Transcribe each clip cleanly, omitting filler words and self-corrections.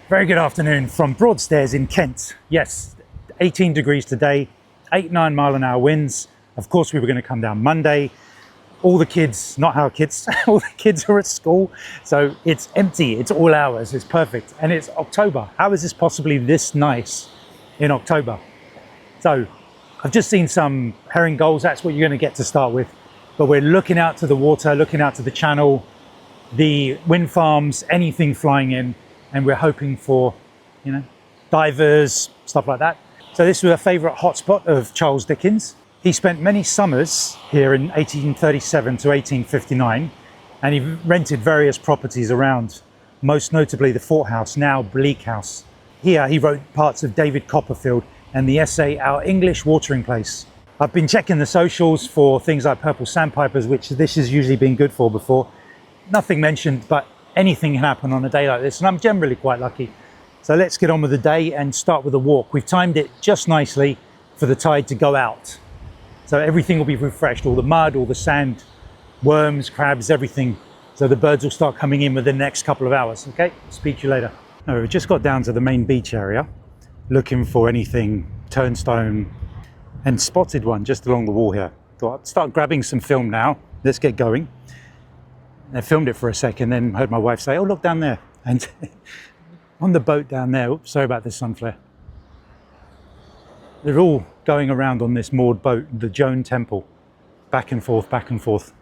Very good afternoon from Broadstairs in Kent. Yes, 18 degrees today, 8-9 mile an hour winds. Of course, we were going to come down Monday. All the kids, not our kids, all the kids are at school. So it's empty, it's all ours, it's perfect. And it's October. How is this possibly this nice in October? So I've just seen some herring gulls. That's what you're going to get to start with. But we're looking out to the water, looking out to the channel, the wind farms, anything flying in. And we're hoping for, divers, stuff like that. So this was a favourite hotspot of Charles Dickens. He spent many summers here in 1837 to 1859, and he rented various properties around, most notably the Fort House, now Bleak House. Here he wrote parts of David Copperfield and the essay Our English Watering Place. I've been checking the socials for things like purple sandpipers, which this has usually been good for before. Nothing mentioned, but anything can happen on a day like this, and I'm generally quite lucky. So let's get on with the day and start with a walk. We've timed it just nicely for the tide to go out. So everything will be refreshed, all the mud, all the sand, worms, crabs, everything. So the birds will start coming in within the next couple of hours, okay? Speak to you later. Now, we've just got down to the main beach area, looking for anything turnstone, and spotted one just along the wall here. Thought I'd start grabbing some film now. Let's get going. I filmed it for a second, then heard my wife say, oh, look down there. And on the boat down there, oops, sorry about this sun flare. They're all going around on this moored boat, the Joan Temple, back and forth, back and forth.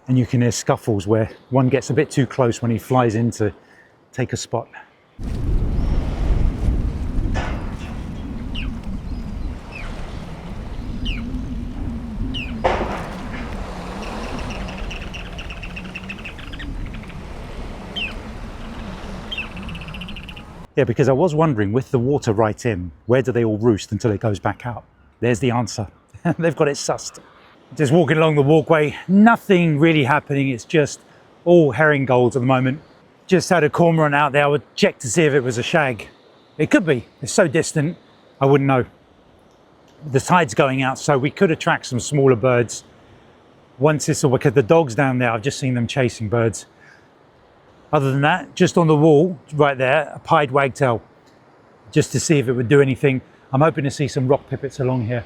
And you can hear scuffles where one gets a bit too close when he flies in to take a spot. Yeah, because I was wondering, with the water right in, where do they all roost until it goes back out? There's the answer. They've got it sussed. Just walking along the walkway, nothing really happening. It's just all herring gulls at the moment. Just had a cormorant out there. I would check to see if it was a shag. It could be. It's so distant, I wouldn't know. The tide's going out, so we could attract some smaller birds. Once it's all, because the dogs down there, I've just seen them chasing birds. Other than that, just on the wall right there, a pied wagtail, just to see if it would do anything. I'm hoping to see some rock pipits along here,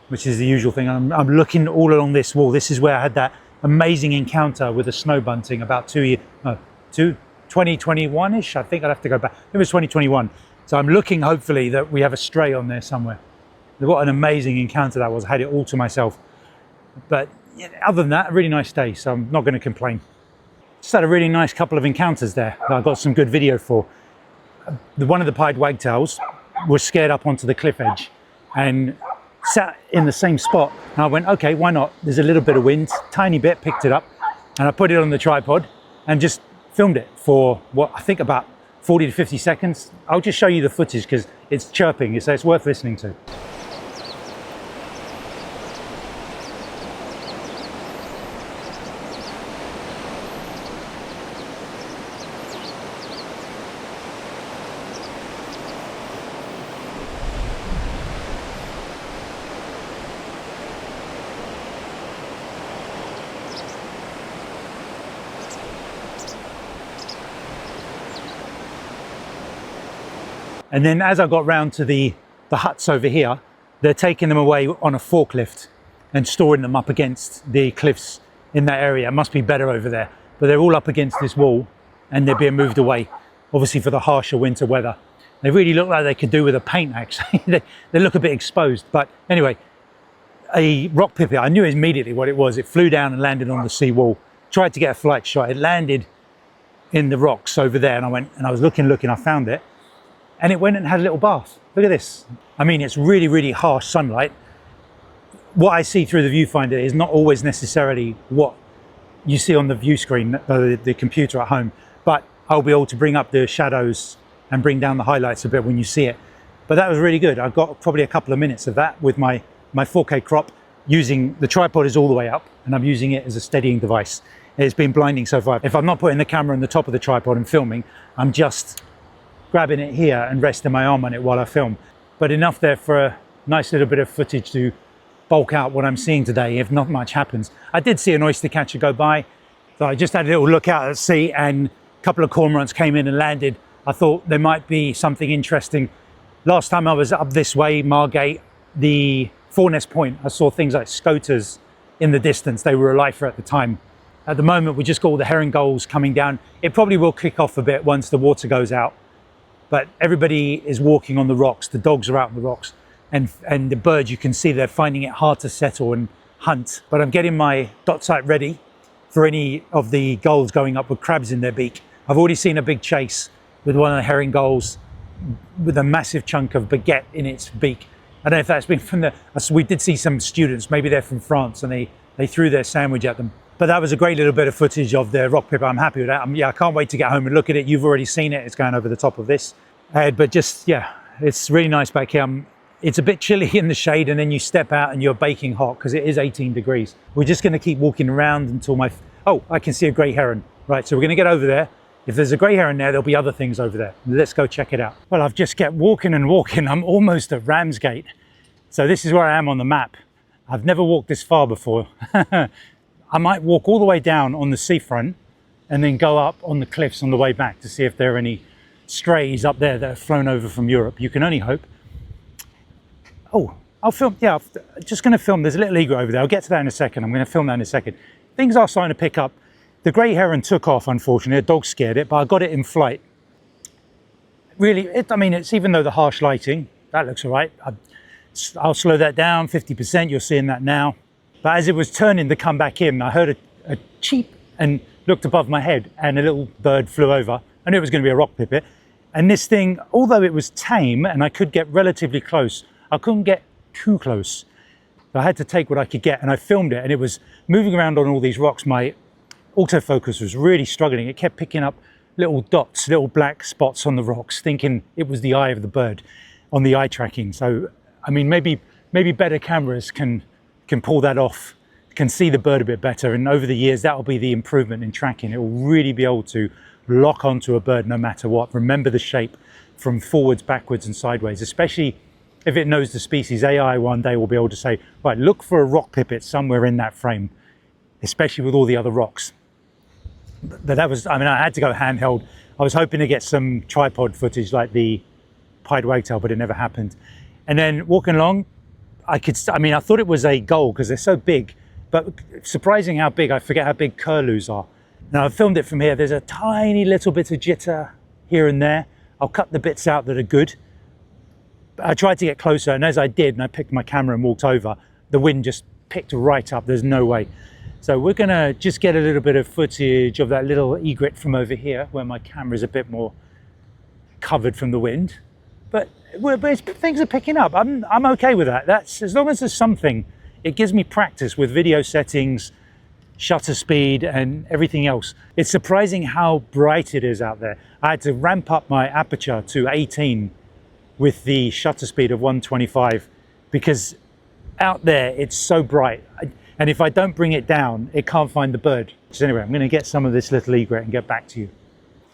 which is the usual thing. I'm looking all along this wall. This is where I had that amazing encounter with a snow bunting about 2021-ish. I think I'd have to go back. It was 2021. So I'm looking, hopefully, that we have a stray on there somewhere. What an amazing encounter that was. I had it all to myself. But other than that, a really nice day, so I'm not going to complain. Just had a really nice couple of encounters there that I got some good video for. One of the pied wagtails was scared up onto the cliff edge and sat in the same spot. And I went, okay, why not? There's a little bit of wind, tiny bit, picked it up, and I put it on the tripod and just filmed it for what I think about 40 to 50 seconds. I'll just show you the footage because it's chirping, so it's worth listening to. And then as I got round to the huts over here, they're taking them away on a forklift and storing them up against the cliffs in that area. It must be better over there. But they're all up against this wall and they're being moved away, obviously for the harsher winter weather. They really look like they could do with a paint, actually. They look a bit exposed. But anyway, a rock pipit, I knew immediately what it was. It flew down and landed on the seawall. Tried to get a flight shot. It landed in the rocks over there, and I was looking, I found it. And it went and had a little bath. Look at this. I mean, it's really, really harsh sunlight. What I see through the viewfinder is not always necessarily what you see on the view screen, the computer at home, but I'll be able to bring up the shadows and bring down the highlights a bit when you see it. But that was really good. I've got probably a couple of minutes of that with my 4K crop, using the tripod is all the way up and I'm using it as a steadying device. It's been blinding so far. If I'm not putting the camera on the top of the tripod and filming, I'm just grabbing it here and resting my arm on it while I film. But enough there for a nice little bit of footage to bulk out what I'm seeing today if not much happens. I did see an oyster catcher go by, so I just had a little look out at sea, and a couple of cormorants came in and landed. I thought there might be something interesting. Last time I was up this way, Margate, the Forenest Point, I saw things like scoters in the distance. They were a lifer at the time. At the moment, we just got all the herring gulls coming down. It probably will kick off a bit once the water goes out, but everybody is walking on the rocks. The dogs are out on the rocks, and the birds, you can see they're finding it hard to settle and hunt. But I'm getting my dot sight ready for any of the gulls going up with crabs in their beak. I've already seen a big chase with one of the herring gulls with a massive chunk of baguette in its beak. I don't know if that's been from we did see some students, maybe they're from France, and they threw their sandwich at them. But that was a great little bit of footage of the rock pipit. I'm happy with that. Yeah, I can't wait to get home and look at it. You've already seen it. It's going over the top of this. But just, yeah, it's really nice back here. It's a bit chilly in the shade, and then you step out and you're baking hot because it is 18 degrees. We're just going to keep walking around until oh, I can see a grey heron. Right, so we're going to get over there. If there's a grey heron there, there'll be other things over there. Let's go check it out. Well, I've just kept walking and walking. I'm almost at Ramsgate. So this is where I am on the map. I've never walked this far before. I might walk all the way down on the seafront and then go up on the cliffs on the way back to see if there are any strays up there that have flown over from Europe. You can only hope. Oh, I'll film, yeah, I'm just going to film. There's a little egret over there. I'll get to that in a second. I'm going to film that in a second. Things are starting to pick up. The grey heron took off, unfortunately. A dog scared it, but I got it in flight. Really, I mean, it's even though the harsh lighting, that looks all right. I'll slow that down, 50%. You're seeing that now. But as it was turning to come back in, I heard a cheep and looked above my head, and a little bird flew over. I knew it was going to be a rock pipit. And this thing, although it was tame and I could get relatively close, I couldn't get too close. So I had to take what I could get, and I filmed it, and it was moving around on all these rocks. My autofocus was really struggling. It kept picking up little dots, little black spots on the rocks, thinking it was the eye of the bird on the eye tracking. So, I mean, maybe better cameras can pull that off, can see the bird a bit better, and over the years that will be the improvement in tracking. It will really be able to lock onto a bird no matter what, remember the shape from forwards, backwards and sideways, especially if it knows the species. AI one day will be able to say, right, look for a rock pipit somewhere in that frame, especially with all the other rocks. But that was, I mean, I had to go handheld. I was hoping to get some tripod footage like the pied wagtail, but it never happened. And then walking along, I thought it was a gull because they're so big, but surprising how big. I forget how big curlews are. Now I've filmed it from here. There's a tiny little bit of jitter here and there. I'll cut the bits out that are good. I tried to get closer, and as I did, and I picked my camera and walked over, the wind just picked right up. There's no way. So we're gonna just get a little bit of footage of that little egret from over here, where my camera's a bit more covered from the wind. But things are picking up. I'm okay with that. That's, as long as there's something, it gives me practice with video settings, shutter speed and everything else. It's surprising how bright it is out there. I had to ramp up my aperture to 18 with the shutter speed of 125 because out there it's so bright. And if I don't bring it down, it can't find the bird. So anyway, I'm going to get some of this little egret and get back to you.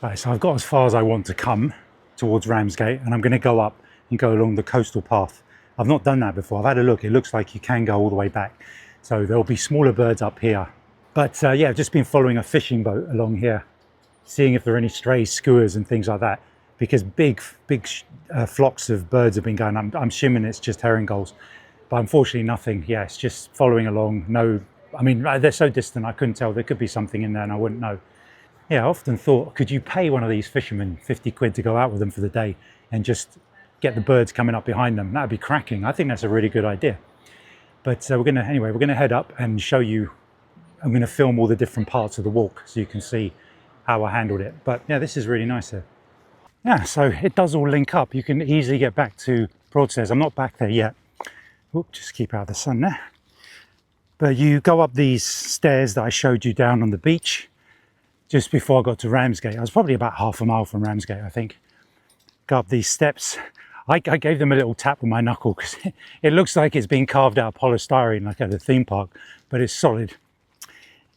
Right, so I've got as far as I want to come towards Ramsgate, and I'm going to go up and go along the coastal path. I've not done that before. I've had a look. It looks like you can go all the way back. So there'll be smaller birds up here. But yeah, I've just been following a fishing boat along here, seeing if there are any stray skuas and things like that, because big flocks of birds have been going. I'm assuming it's just herring gulls, but unfortunately nothing. Yeah, it's just following along. No, I mean, they're so distant, I couldn't tell. There could be something in there and I wouldn't know. Yeah, I often thought, could you pay one of these fishermen 50 quid to go out with them for the day and just get the birds coming up behind them? That'd be cracking. I think that's a really good idea. But we're gonna head up and show you. I'm gonna film all the different parts of the walk so you can see how I handled it. But yeah, this is really nice here. Yeah, so it does all link up. You can easily get back to Broadstairs. I'm not back there yet. Oop, just keep out of the sun there. But you go up these stairs that I showed you down on the beach just before I got to Ramsgate. I was probably about half a mile from Ramsgate, I think. Go up these steps. I gave them a little tap with my knuckle because it looks like it's been carved out of polystyrene like at a theme park, but it's solid.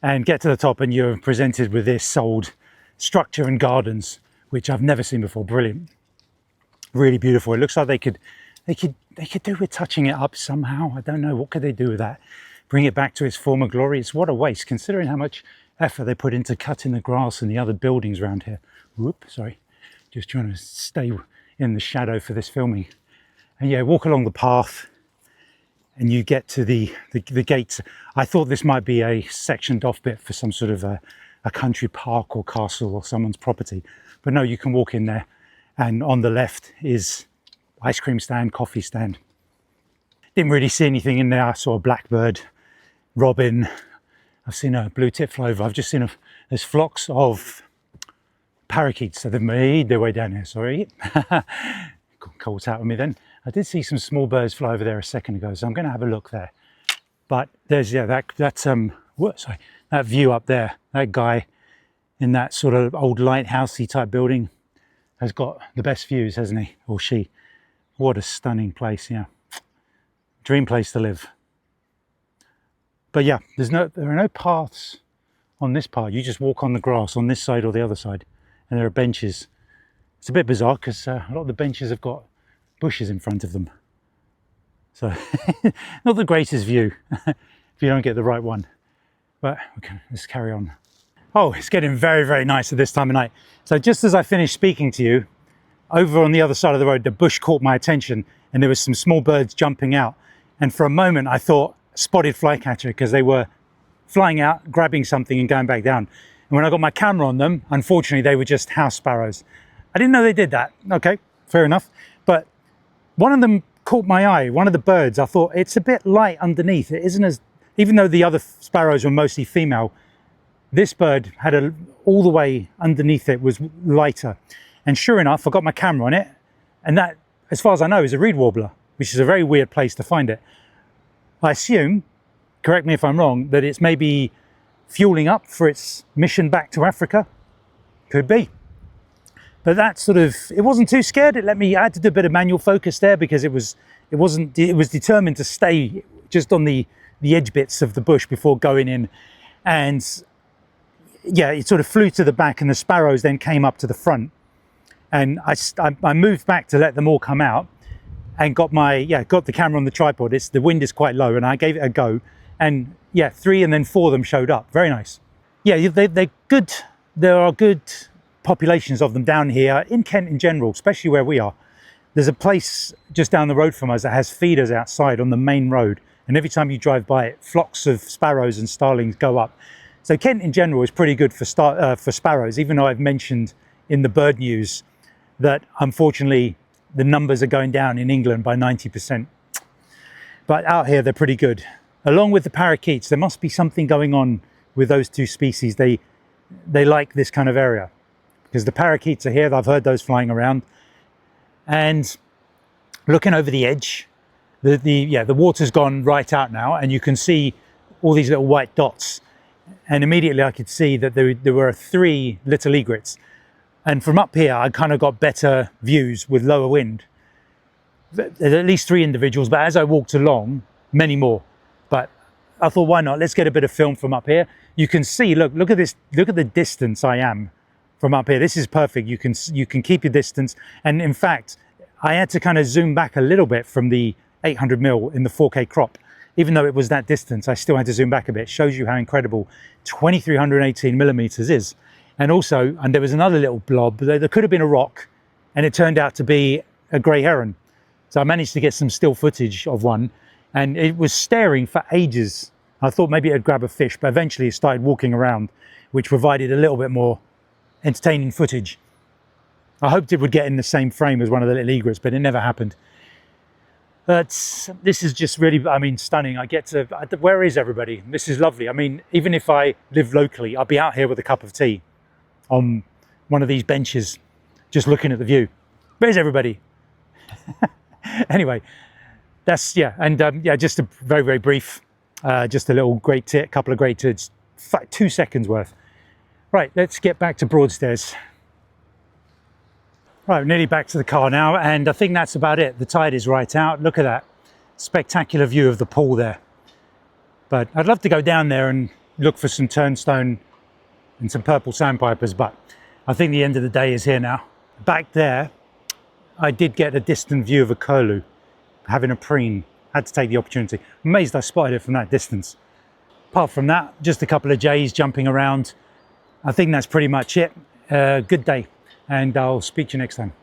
And get to the top and you're presented with this old structure and gardens, which I've never seen before. Brilliant. Really beautiful. It looks like they could They could do with touching it up somehow. I don't know, what could they do with that? Bring it back to its former glory. It's what a waste, considering how much effort they put into cutting the grass and the other buildings around here. Whoop, sorry. Just trying to stay in the shadow for this filming. And yeah, walk along the path and you get to the gates. I thought this might be a sectioned off bit for some sort of a country park or castle or someone's property. But no, you can walk in there, and on the left is ice cream stand, coffee stand. Didn't really see anything in there. I saw a blackbird, robin. I've seen a blue tit plover. I've just seen there's flocks of parakeets. So they've made their way down here, sorry. Caught out with me then. I did see some small birds fly over there a second ago, so I'm going to have a look there. But there's, yeah, that view up there, that guy in that sort of old lighthousey type building has got the best views, hasn't he? Or she. What a stunning place, yeah. Dream place to live. But yeah, there are no paths on this part. You just walk on the grass on this side or the other side, and there are benches. It's a bit bizarre because a lot of the benches have got bushes in front of them. So, not the greatest view if you don't get the right one. But okay, let's carry on. Oh, it's getting very, very nice at this time of night. So just as I finished speaking to you, over on the other side of the road, the bush caught my attention and there was some small birds jumping out. And for a moment, I thought spotted flycatcher because they were flying out, grabbing something and going back down. And when I got my camera on them, unfortunately, they were just house sparrows. I didn't know they did that. Okay, fair enough. But one of them caught my eye, one of the birds. I thought it's a bit light underneath. It isn't as, even though the other sparrows were mostly female, this bird had all the way underneath it was lighter. And sure enough, I got my camera on it. And that, as far as I know, is a reed warbler, which is a very weird place to find it. I assume, correct me if I'm wrong, that it's maybe fueling up for its mission back to Africa. Could be. But that sort of, it wasn't too scared. I had to do a bit of manual focus there because it was determined to stay just on the edge bits of the bush before going in. And yeah, it sort of flew to the back and the sparrows then came up to the front. And I moved back to let them all come out and got the camera on the tripod. The wind is quite low and I gave it a go. And yeah, 3 and then 4 of them showed up. Very nice. Yeah, they're good. There are good populations of them down here in Kent in general, especially where we are. There's a place just down the road from us that has feeders outside on the main road. And every time you drive by it, flocks of sparrows and starlings go up. So Kent in general is pretty good for sparrows, even though I've mentioned in the bird news that unfortunately the numbers are going down in England by 90%. But out here they're pretty good. Along with the parakeets, there must be something going on with those two species. They like this kind of area because the parakeets are here. I've heard those flying around. And looking over the edge, the water's gone right out now and you can see all these little white dots. And immediately I could see that there were 3 little egrets. And from up here, I kind of got better views with lower wind. There's at least 3 individuals, but as I walked along, many more. But I thought, why not? Let's get a bit of film from up here. You can see, look at this, look at the distance I am from up here. This is perfect. You can keep your distance. And in fact, I had to kind of zoom back a little bit from the 800mm in the 4K crop. Even though it was that distance, I still had to zoom back a bit. It shows you how incredible 2318mm is. And also, and there was another little blob, there could have been a rock, and it turned out to be a grey heron. So I managed to get some still footage of one, and it was staring for ages. I thought maybe it'd grab a fish, but eventually it started walking around, which provided a little bit more entertaining footage. I hoped it would get in the same frame as one of the little egrets, but it never happened. But this is just really, I mean, stunning. Where is everybody? This is lovely. I mean, even if I live locally, I'll be out here with a cup of tea on one of these benches, just looking at the view. Where's everybody? Anyway, that's, yeah. And yeah, just a very, very brief, just a little couple of great tits, 2 seconds worth. Right, let's get back to Broadstairs. Right, nearly back to the car now, and I think that's about it. The tide is right out. Look at that spectacular view of the pool there. But I'd love to go down there and look for some turnstone and some purple sandpipers, but I think the end of the day is here now. Back there, I did get a distant view of a curlew. having a preen. Had to take the opportunity. Amazed I spotted it from that distance. Apart from that, just a couple of jays jumping around. I think that's pretty much it. Good day, and I'll speak to you next time.